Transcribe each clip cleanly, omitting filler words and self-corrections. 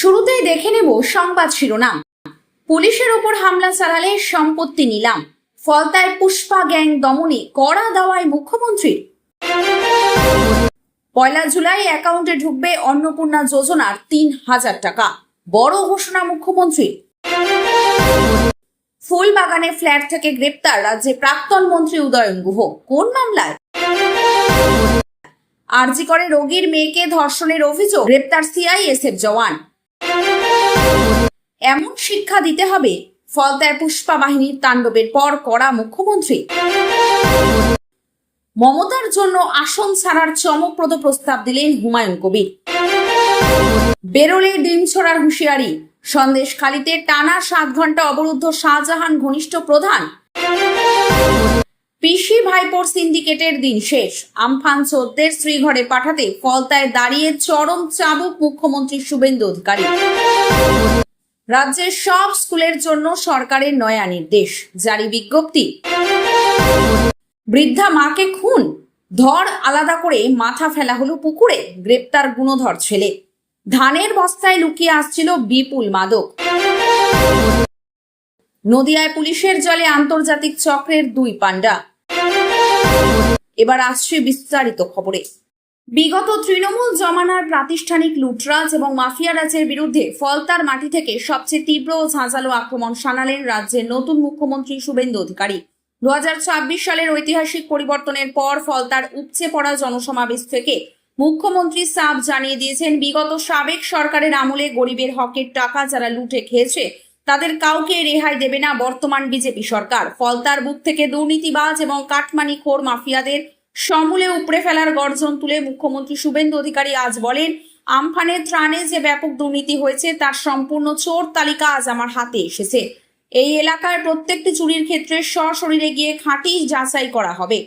শুরুতেই দেখে নেব সংবাদ শিরোনাম। পুলিশের ওপর হামলা চালালে সম্পত্তি নিলাম, ফলতায় পুষ্পা গ্যাং দমনে কড়া দাওয়ায় মুখ্যমন্ত্রীর। 1 জুলাই অ্যাকাউন্টে ঢুকবে অন্নপূর্ণা যোজনার 3,000 টাকা, বড় ঘোষণা মুখ্যমন্ত্রী। ফুলবাগানে ফ্ল্যাট থেকে গ্রেপ্তার রাজ্যে প্রাক্তন মন্ত্রী উদয়ন গুহ, কোন মামলায়? আরজি করে রোগীর মেয়েকে ধর্ষণের অভিযোগ, গ্রেপ্তার সিআইএসএফ জওয়ান। এমন শিক্ষা দিতে হবে, ফলতায় পুষ্পা বাহিনীর তাণ্ডবের পর কড়া মুখ্যমন্ত্রী। মমতার জন্য আসন ছাড়ার চমকপ্রদ প্রস্তাব দিলেন হুমায়ুন কবির। বেরোলে ডিম ছোড়ার হুঁশিয়ারি, সন্দেশখালীতে টানা 7 ঘন্টা অবরুদ্ধ শাহজাহান ঘনিষ্ঠ প্রধান। পিসি ভাইপোর সিন্ডিকেটের দিন শেষ, আমফান চোরদের শ্রীঘরে পাঠাতে ফলতায় দাঁড়িয়ে চরম চাবুক মুখ্যমন্ত্রী শুভেন্দু অধিকারী। রাজ্যের সব স্কুলের জন্য সরকারের নয়া নির্দেশ, জারি বিজ্ঞপ্তি। বৃদ্ধা মাকে খুন, ধর আলাদা করে মাথা ফেলা হলো পুকুরে, গ্রেপ্তার গুণধর ছেলে। ধানের বস্তায় লুকিয়ে আসছিল বিপুল মাদক। নদিয়ায় পুলিশের জলে আন্তর্জাতিক চক্রের 2 পান্ডা। এবার আসছে বিস্তারিত খবরে। বিগত তৃণমূল জমানার প্রাতিষ্ঠানিক লুটরাজ এবং মাফিয়ারাজের বিরুদ্ধে ফলতার মাটি থেকে সবচেয়ে তীব্র ও ঝাঁঝালো আক্রমণ শানালেন রাজ্যের নতুন মুখ্যমন্ত্রী শুভেন্দু অধিকারী। 2026 সালের ঐতিহাসিক পরিবর্তনের পর ফলতার উপচে পড়া জনসমাবেশ থেকে মুখ্যমন্ত্রী সাফ জানিয়ে দিয়েছেন, বিগত সাবেক সরকারের আমলে গরিবের হকের টাকা যারা লুটে খেয়েছে তাদের কাউকে রেহাই দেবে না বর্তমান বিজেপি সরকার। ফলতার বুক থেকে দুর্নীতিবাজ এবং কাটমানিখোর মাফিয়াদের সমূলে উপড়ে ফেলার গর্জন তুলে মুখ্যমন্ত্রী শুভেন্দু অধিকারী আজ বলেন, আমফানের ত্রাণে যে ব্যাপক দুর্নীতি হয়েছে তার সম্পূর্ণ চোর তালিকা আজ আমার হাতে এসেছে। এই এলাকার প্রত্যেকটি চুরির ক্ষেত্রে সশরীরে গিয়ে খাঁটি যাচাই করা হবে।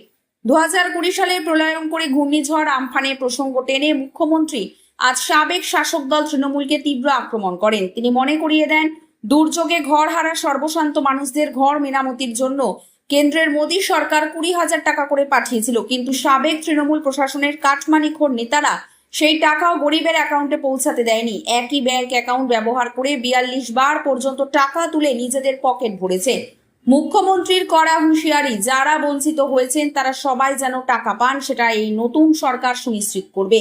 2020 সালে প্রলয়ঙ্করী ঘূর্ণিঝড় আমফানের প্রসঙ্গ টেনে মুখ্যমন্ত্রী আজ সাবেক শাসক দল তৃণমূলকে তীব্র আক্রমণ করেন। তিনি মনে করিয়ে দেন, দুর্যোগে ঘর হারা সর্বশান্ত মানুষদের ঘর মেরামতির জন্য কেন্দ্রের মোদী সরকার 20,000 টাকা করে পাঠিয়েছিল, কিন্তু সাবেক তৃণমূল প্রশাসনের কাটমানিখোর নেতারা সেই টাকাও গরিবের অ্যাকাউন্টে পৌঁছাতে দেয়নি। একই ব্যাংক অ্যাকাউন্ট ব্যবহার করে 42 বার পর্যন্ত টাকা তুলে নিজেদের পকেট ভরেছে। মুখ্যমন্ত্রীর কড়া হুঁশিয়ারি, যারা বঞ্চিত হয়েছেন তারা সবাই যেন টাকা পান, সেটা এই নতুন সরকার সুনিশ্চিত করবে।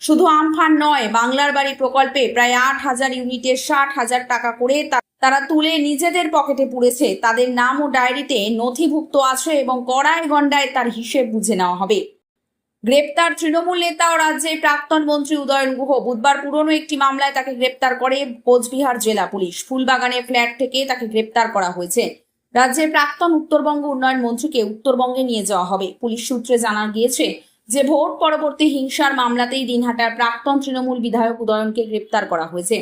শুধু আমফান নয়, বাংলার বাড়ি প্রকল্পে প্রায় 8,000 ইউনিটে 60,000 টাকা করে তারা তুলে নিজেদের পকেটে পুড়েছে। তাদের নাম ও ডায়েরিতে নথিভুক্ত আছে এবং কড়ায় গন্ডায় তার হিসেব বুঝে নেওয়া হবে। গ্রেপ্তার তৃণমূল নেতা ও রাজ্যের প্রাক্তন মন্ত্রী উদয়ন গুহ। বুধবার পুরনো একটি মামলায় তাকে গ্রেপ্তার করে কোচবিহার জেলা পুলিশ। ফুলবাগানে ফ্ল্যাট থেকে তাকে গ্রেপ্তার করা হয়েছে। রাজ্যের প্রাক্তন উত্তরবঙ্গ উন্নয়ন মন্ত্রীকে উত্তরবঙ্গে নিয়ে যাওয়া হবে। পুলিশ সূত্রে জানা গিয়েছে যে ভোট পরবর্তী হিংসার মামলাতেই দিনহাটার প্রাক্তন তৃণমূল বিধায়ক উদয়নকে গ্রেপ্তার করা হয়েছে।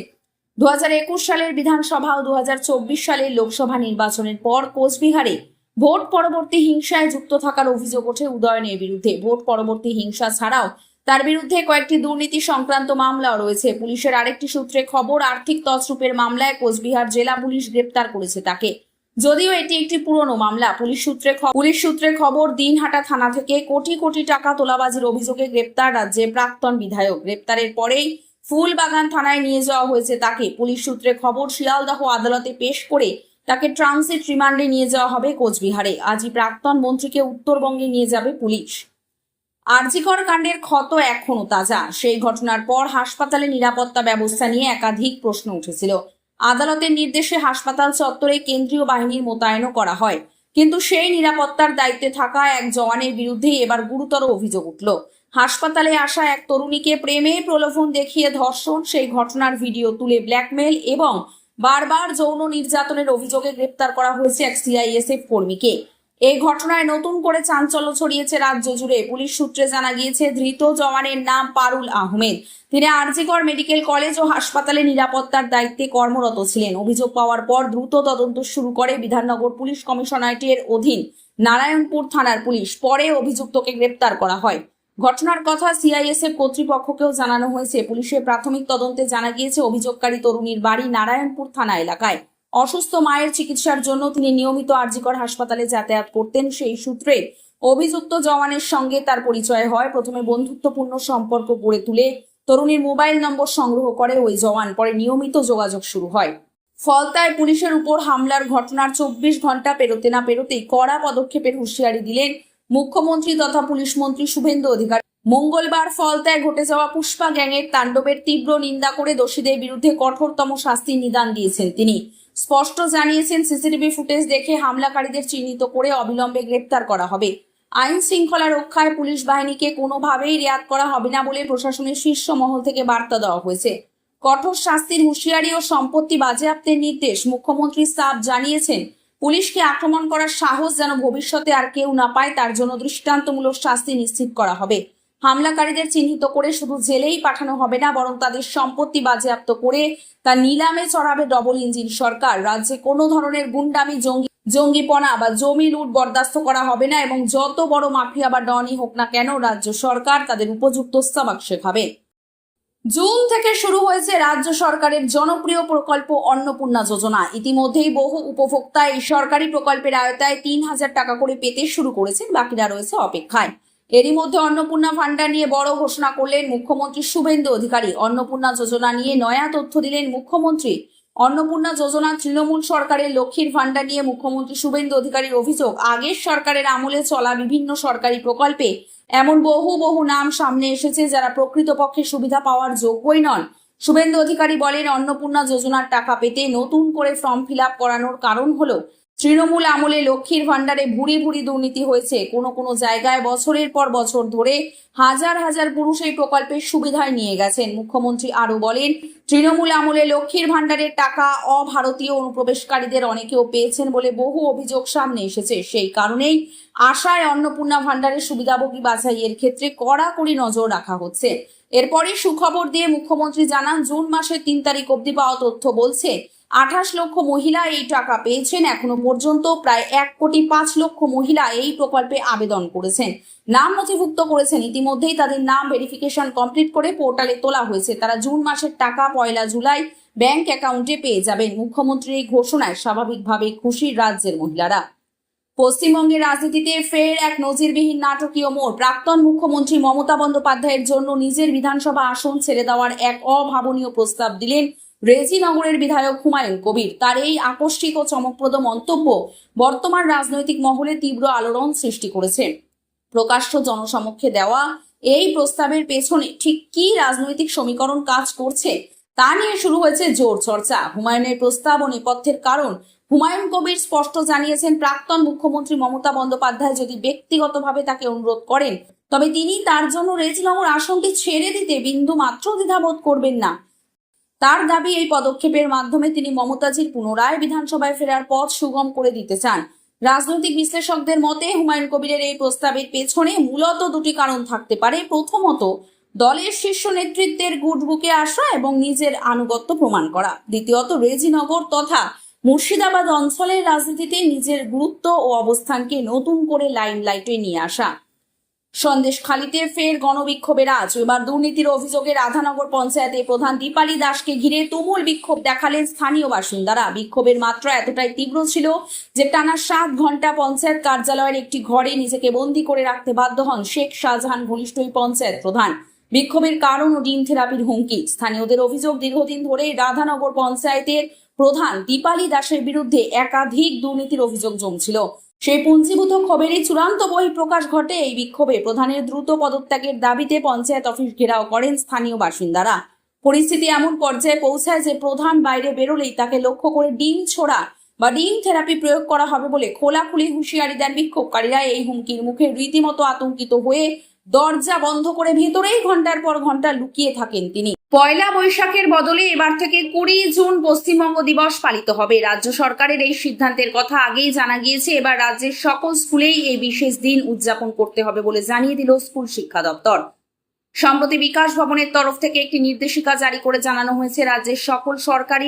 2021 সালের বিধানসভা ও 2024 সালের লোকসভা নির্বাচনের পর কোচবিহারে ভোট পরবর্তী হিংসায় যুক্ত থাকার অভিযোগ ওঠে উদয়নের বিরুদ্ধে। ভোট পরবর্তী হিংসা ছাড়াও তার বিরুদ্ধে কয়েকটি দুর্নীতি সংক্রান্ত মামলাও রয়েছে। পুলিশের আরেকটি সূত্রে খবর, আর্থিক তছরূপের মামলায় কোচবিহার জেলা পুলিশ গ্রেপ্তার করেছে তাকে। যদিও এটি একটি পুরনো মামলা, পুলিশ সূত্রে খবর, দিনহাটা থানা থেকে কোটি কোটি টাকা তোলাবাজির অভিযোগে গ্রেপ্তার রাজ্যের প্রাক্তন বিধায়ক। গ্রেপ্তারের পরেই ফুলবাগান থানায় নিয়ে যাওয়া হয়েছে তাকে। পুলিশ সূত্রে খবর, শিয়ালদহ আদালতে পেশ করে তাকে ট্রানজিট রিমান্ডে নিয়ে যাওয়া হবে কোচবিহারে। আজই প্রাক্তন মন্ত্রীকে উত্তরবঙ্গে নিয়ে যাবে পুলিশ। আরজিকর কাণ্ডের ক্ষত এখনো তাজা। সেই ঘটনার পর হাসপাতালে নিরাপত্তা ব্যবস্থা নিয়ে একাধিক প্রশ্ন উঠেছিল। আদালতের নির্দেশে হাসপাতাল চত্বরে কেন্দ্রীয় বাহিনীর মোতায়েনও করা হয়, কিন্তু সেই নিরাপত্তার দায়িত্বে থাকা এক জওয়ানের বিরুদ্ধেই এবার গুরুতর অভিযোগ উঠল। হাসপাতালে আসা এক তরুণীকে প্রেমে প্রলোভন দেখিয়ে ধর্ষণ, সেই ঘটনার ভিডিও তুলে ব্ল্যাকমেল এবং বারবার যৌন নির্যাতনের অভিযোগে গ্রেপ্তার করা হয়েছে এক সিআইএসএফ কর্মীকে। এই ঘটনায় নতুন করে চাঞ্চল্য ছড়িয়েছে রাজ্য জুড়ে। পুলিশ সূত্রে জানা গিয়েছে, ধৃত জওয়ানের নাম পারুল আহমেদ। তিনি আরজিকর মেডিকেল কলেজ ও হাসপাতালে নিরাপত্তার দায়িত্বে কর্মরত ছিলেন। অভিযোগ পাওয়ার পর দ্রুত তদন্ত শুরু করে বিধাননগর পুলিশ কমিশনারেটের অধীন নারায়ণপুর থানার পুলিশ। পরে অভিযুক্তকে গ্রেপ্তার করা হয়। ঘটনার কথা সিআইএসএফ কর্তৃপক্ষকেও জানানো হয়েছে। পুলিশের প্রাথমিক তদন্তে জানা গিয়েছে, অভিযোগকারী তরুণীর বাড়ি নারায়ণপুর থানা এলাকায়। অসুস্থ মায়ের চিকিৎসার জন্য তিনি নিয়মিত আরজিকর হাসপাতালে যাতায়াত করতেন। সেই সূত্রে অভিযুক্ত জওয়ানের সঙ্গে তার পরিচয় হয়। প্রথমে বন্ধুত্বপূর্ণ সম্পর্ক গড়ে তুলে তরুণীর মোবাইল নম্বর সংগ্রহ করে ওই জওয়ান, পরে নিয়মিত যোগাযোগ শুরু হয়। ফলতায় পুলিশের উপর হামলার ঘটনার 24 ঘন্টা পেরোতে না পেরোতেই কড়া পদক্ষেপের হুঁশিয়ারি দিলেন মুখ্যমন্ত্রী তথা পুলিশ মন্ত্রী শুভেন্দু অধিকারী। মঙ্গলবার ফলতায় ঘটে যাওয়া পুষ্পা গ্যাংয়ের তাণ্ডবের তীব্র নিন্দা করে দোষীদের বিরুদ্ধে কঠোরতম শাস্তির নিদান দিয়েছেন তিনি। স্পষ্ট জানিয়েছেন, সিসিটিভি ফুটেজ দেখে হামলাকারীদের চিহ্নিত করে অবিলম্বে গ্রেপ্তার করা হবে। আইন শৃঙ্খলা রক্ষায় পুলিশ বাহিনীকে কোনোভাবেই রেয়াত করা হবে না বলে প্রশাসনের শীর্ষ মহল থেকে বার্তা দেওয়া হয়েছে। কঠোর শাস্তির হুঁশিয়ারি ও সম্পত্তি বাজেয়াপ্তের নির্দেশ। মুখ্যমন্ত্রী সাফ জানিয়েছেন, পুলিশকে আক্রমণ করার সাহস যেন ভবিষ্যতে আর কেউ না পায়, তার জন্য দৃষ্টান্তমূলক শাস্তি নিশ্চিত করা হবে। হামলাকারীদের চিহ্নিত করে শুধু জেলেই পাঠানো হবে না, বরং তাদের সম্পত্তি বাজেয়াপ্ত করে তা নিলামে চড়াবে ডবল ইঞ্জিন সরকার। রাজ্যে কোনো ধরনের গুন্ডামি, জঙ্গিপনা বা জমি লুট বরদাস্ত করা হবে না এবং যত বড় মাফিয়া বা ডনই হোক না কেন, রাজ্য সরকার তাদের উপযুক্ত সবাক শেখাবে। জুন থেকে শুরু হয়েছে রাজ্য সরকারের জনপ্রিয় প্রকল্প অন্নপূর্ণা যোজনা। ইতিমধ্যেই বহু উপভোক্তা এই সরকারি প্রকল্পের আওতায় 3,000 টাকা করে পেতে শুরু করেছেন, বাকিরা রয়েছে অপেক্ষায়। এরই মধ্যে অন্নপূর্ণা ভান্ডার নিয়ে বড় ঘোষণা করলেন মুখ্যমন্ত্রী শুভেন্দু অধিকারী। অন্নপূর্ণা যোজনা নিয়ে নয়া তথ্য দিলেন মুখ্যমন্ত্রী। অন্নপূর্ণা যোজনা তৃণমূল সরকারের লক্ষ্মীর ভান্ডার নিয়ে মুখ্যমন্ত্রী শুভেন্দু অধিকারীর অভিযোগ, আগের সরকারের আমলে চলা বিভিন্ন সরকারি প্রকল্পে এমন বহু নাম সামনে এসেছে যারা প্রকৃতপক্ষে সুবিধা পাওয়ার যোগ্যই নন। শুভেন্দু অধিকারী বলেন, অন্নপূর্ণা যোজনার টাকা পেতে নতুন করে ফর্ম ফিল আপ করানোর কারণ হলো তৃণমূল আমলে লক্ষ্মীর ভান্ডারে ভুরি দুর্নীতি হয়েছে। কোনো জায়গায় বছরের পর বছর ধরে হাজার পুরুষ এই প্রকল্পের সুবিধায় নিয়ে গেছেন। মুখ্যমন্ত্রী আরো বলেন, তৃণমূল আমলে লক্ষ্মীর ভান্ডারের টাকা অভারতীয় অনুপ্রবেশকারীদের অনেকেও পেয়েছেন বলে বহু অভিযোগ সামনে এসেছে। সেই কারণেই আশায় অন্নপূর্ণা ভান্ডারের সুবিধাভোগী বাছাইয়ের ক্ষেত্রে কড়াকড়ি নজর রাখা হচ্ছে। এরপরই সুখবর দিয়ে মুখ্যমন্ত্রী জানান, জুন মাসের 3 তারিখ অবধি পাওয়া তথ্য বলছে 28 লক্ষ মহিলা এই টাকা পেয়েছেন। এখনো পর্যন্ত প্রায় 1,05 লক্ষ মহিলা এই প্রকল্পে আবেদন করেছেন, নাম নথিভুক্ত করেছেন। ইতিমধ্যেই তাদের নাম ভেরিফিকেশন কমপ্লিট করে পোর্টালে তোলা হয়েছে। তারা জুন মাসের টাকা 1 জুলাই ব্যাংক অ্যাকাউন্টে পেয়ে যাবেন। মুখ্যমন্ত্রীর এই ঘোষণায় স্বাভাবিকভাবে খুশি রাজ্যের মহিলারা। পশ্চিমবঙ্গের রাজনীতিতে ফের এক নজিরবিহীন নাটকীয় মোড়। প্রাক্তন মুখ্যমন্ত্রী মমতা বন্দ্যোপাধ্যায়ের জন্য নিজের বিধানসভা আসন ছেড়ে দেওয়ার এক অভাবনীয় প্রস্তাব দিলেন রেজিনগরের বিধায়ক হুমায়ুন কবির। তার এই আকস্মিক ও চমকপ্রদ মন্তব্য বর্তমান রাজনৈতিক মহলে তীব্র আলোড়ন সৃষ্টি করেছে। প্রকাশ্য জনসমক্ষে দেওয়া এই প্রস্তাবের পেছনে ঠিক কী রাজনৈতিক সমীকরণ কাজ করছে তা নিয়ে শুরু হয়েছে জোর চর্চা। হুমায়ুনের প্রস্তাব ও নেপথ্যের কারণ হুমায়ুন কবির স্পষ্ট জানিয়েছেন, প্রাক্তন মুখ্যমন্ত্রী মমতা বন্দ্যোপাধ্যায় যদি ব্যক্তিগতভাবে তাকে অনুরোধ করেন, তবে তিনি তার জন্য রেজিনগর আসনটি ছেড়ে দিতে বিন্দু মাত্র দ্বিধাবোধ করবেন না। তার দাবি, এই পদক্ষেপের মাধ্যমে তিনি মমতাজির পুনরায় বিধানসভায় ফেরার পথ সুগম করে দিতে চান। রাজনৈতিক বিশ্লেষকদের মতে হুমায়ুন কবিরের এই প্রস্তাবের পেছনে মূলত 2টি কারণ থাকতে পারে। প্রথমত, দলের শীর্ষ নেতৃত্বের গুডবুকে আসা এবং নিজের আনুগত্য প্রমাণ করা। দ্বিতীয়ত, রেজিনগর তথা মুর্শিদাবাদ অঞ্চলের রাজনীতিতে নিজের গুরুত্ব ও অবস্থানকে নতুন করে লাইমলাইটে নিয়ে আসা। সন্দেশখালীতে ফের গণবিক্ষোভের আজ। এবার দুর্নীতির অভিযোগে রাধানগর পঞ্চায়েতের প্রধান দীপালি দাসকে ঘিরে তুমুল বিক্ষোভ দেখালেন স্থানীয় বাসিন্দারা। বিক্ষোভের মাত্রা এতটাই তীব্র ছিল যে টানা 7 ঘন্টা পঞ্চায়েত কার্যালয়ের একটি ঘরে নিজেকে বন্দী করে রাখতে বাধ্য হন শেখ শাহজাহান ঘনিষ্ঠ এই পঞ্চায়েত প্রধান। বিক্ষোভের কারণ ও ডিম থেরাপির হুমকি। স্থানীয়দের অভিযোগ, দীর্ঘদিন ধরে রাধানগর পঞ্চায়েতের প্রধান দীপালি দাসের বিরুদ্ধে একাধিক দুর্নীতির অভিযোগ জমছিল। সেই পুঞ্জীভূত খবরেরই চূড়ান্ত বহিঃপ্রকাশ ঘটে এই বিক্ষোভে। প্রধানের দ্রুত পদত্যাগের দাবিতে পঞ্চায়েত অফিস ঘেরাও করেন স্থানীয় বাসিন্দারা। পরিস্থিতি এমন পর্যায়ে পৌঁছায় যে প্রধান বাইরে বেরোলেই তাকে লক্ষ্য করে ডিম ছোড়া বা ডিম থেরাপি প্রয়োগ করা হবে বলে খোলাখুলি হুঁশিয়ারি দেন বিক্ষোভকারীরা। এই হুমকির মুখে রীতিমতো আতঙ্কিত হয়ে দরজা বন্ধ করে ভেতরেই ঘন্টার পর ঘন্টা লুকিয়ে থাকেন তিনি। পয়লা বৈশাখের বদলে এবার থেকে 20 জুন পশ্চিমবঙ্গ দিবস পালিত হবে। রাজ্য সরকারের এই সিদ্ধান্তের কথা আগেই জানা গিয়েছে। এবার রাজ্যের সকল স্কুলেই এই বিশেষ দিন উদযাপন করতে হবে বলে জানিয়ে দিল স্কুল শিক্ষা দপ্তর। সম্প্রতি বিকাশ ভবনের তরফ থেকে একটি নির্দেশিকা জারি করে জানানো হয়েছে, রাজ্যের সকল সরকারি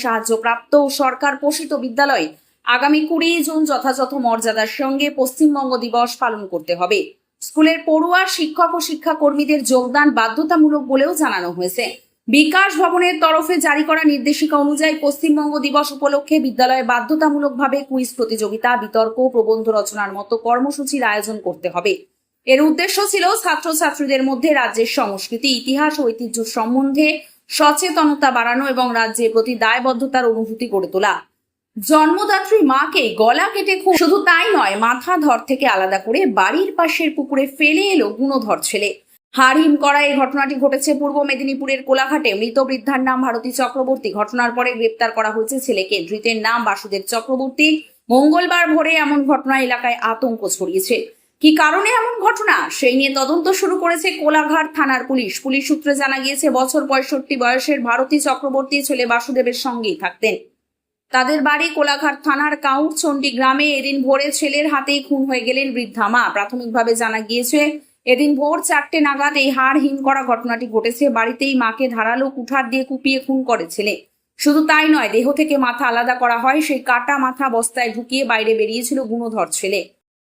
সাহায্যপ্রাপ্ত ও সরকার পোষিত বিদ্যালয়ে আগামী 20 জুন যথাযথ মর্যাদার সঙ্গে পশ্চিমবঙ্গ দিবস পালন করতে হবে। স্কুলের পড়ুয়া, শিক্ষক ও শিক্ষাকর্মীদের যোগদান বাধ্যতামূলক বলেও জানানো হয়েছে। বিকাশ ভবনের তরফে জারি করা নির্দেশিকা অনুযায়ী পশ্চিমবঙ্গ দিবস উপলক্ষে বিদ্যালয়ে বাধ্যতামূলকভাবে কুইজ প্রতিযোগিতা, বিতর্ক, প্রবন্ধ রচনার মতো কর্মসূচির আয়োজন করতে হবে। এর উদ্দেশ্য ছিল ছাত্রছাত্রীদের মধ্যে রাজ্যের সংস্কৃতি, ইতিহাস ও ঐতিহ্য সম্বন্ধে সচেতনতা বাড়ানো এবং রাজ্যের প্রতি দায়বদ্ধতার অনুভূতি গড়ে তোলা। জন্মদাত্রী মাকে গলা কেটে খুন, শুধু তাই নয়, মাথা ধর থেকে আলাদা করে বাড়ির পাশের পুকুরে ফেলে এলো গুণধর ছেলে। হাড় হিম করা এই ঘটনাটি ঘটেছে পূর্ব মেদিনীপুরের কোলাঘাটে। মৃত বৃদ্ধার নাম ভারতী চক্রবর্তী। ঘটনার পরে গ্রেপ্তার করা হয়েছে ছেলেকে। ধৃতের নাম বাসুদেব চক্রবর্তী। মঙ্গলবার ভোরে এমন ঘটনা এলাকায় আতঙ্ক ছড়িয়েছে। কি কারণে এমন ঘটনা, সেই নিয়ে তদন্ত শুরু করেছে কোলাঘাট থানার পুলিশ। পুলিশ সূত্রে জানা গিয়েছে, বছর 65 বয়সের ভারতী চক্রবর্তী ছেলে বাসুদেবের সঙ্গেই থাকতেন। তাদের বাড়ি কোলাঘাট থানার কাউরচন্ডী গ্রামে। এদিন ভোরে ছেলের হাতেই খুন হয়ে গেলেন বৃদ্ধা মা। প্রাথমিকভাবে জানা গিয়েছে, এদিন ভোর 4টে নাগাদ এই হাড় হিম করা ঘটনাটি ঘটেছে। বাড়িতেই মাকে ধারালো কুঠার দিয়ে কুপিয়ে খুন করে ছেলে। শুধু তাই নয়, দেহ থেকে মাথা আলাদা করা হয়। সেই কাটা মাথা বস্তায় ঢুকিয়ে বাইরে বেরিয়েছিল গুণধর ছেলে।